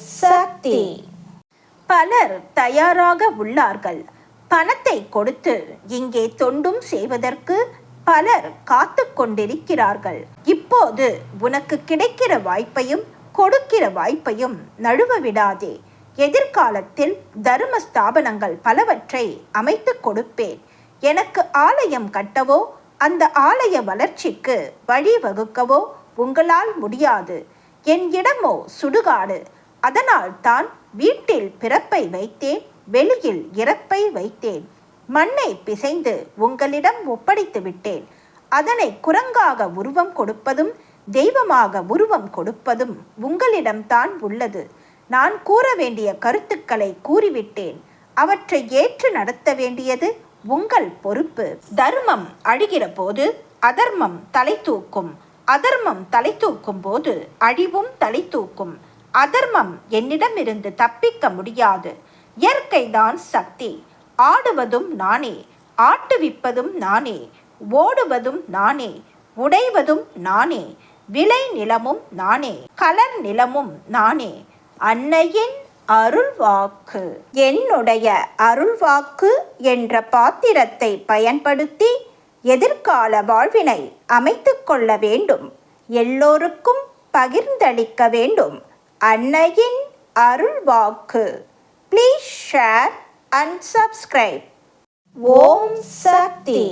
சக்தி. பலர் தயாராக உள்ளார்கள். பணத்தை கொடுத்து இங்கே தொண்டும் செய்வதற்கு பலர் காத்து கொண்டிருக்கிறார்கள். இப்போது உனக்கு கிடைக்கிற வாய்ப்பையும் கொடுக்கிற வாய்ப்பையும் நழுவ விடாதே. எதிர்காலத்தில் தர்ம ஸ்தாபனங்கள் பலவற்றை அமைத்து கொடுப்பேன். எனக்கு ஆலயம் கட்டவோ அந்த ஆலய வளர்ச்சிக்கு வழிவகுக்கவோ உங்களால் முடியாது. என் இடமோ சுடுகாடு. அதனால் தான் வீட்டில் பிறப்பை வைத்தேன், வெளியில் இறப்பை வைத்தேன். மண்ணை பிசைந்து உங்களிடம் ஒப்படைத்து விட்டேன். அதனை குரங்காக உருவம் கொடுப்பதும் தெய்வமாக உருவம் கொடுப்பதும் உங்களிடம்தான் உள்ளது. நான் கூற வேண்டிய கருத்துக்களை கூறிவிட்டேன். அவற்றை ஏற்று நடத்த வேண்டியது உங்கள் பொறுப்பு. தர்மம் அழிகிற போது அதர்மம் தலை தூக்கும். அதர்மம் தலை தூக்கும் போது அழிவும் தலை தூக்கும். அதர்மம் என்னிடமிருந்து தப்பிக்க முடியாது. இயற்கைதான் சக்தி. ஆடுவதும் நானே, ஆட்டுவிப்பதும் நானே, ஓடுவதும் நானே, உடைவதும் நானே, விளை நிலமும் நானே, கலர் நிலமும் நானே. அன்னையின் அருள்வாக்கு. என்னுடைய அருள்வாக்கு என்ற பாத்திரத்தை பயன்படுத்தி எதிர்கால வாழ்வினை அமைத்து கொள்ள வேண்டும். எல்லோருக்கும் பகிர்ந்தளிக்க வேண்டும். அன்னையின் அருள்வாக்கு. Please share and subscribe. Om Sakthi.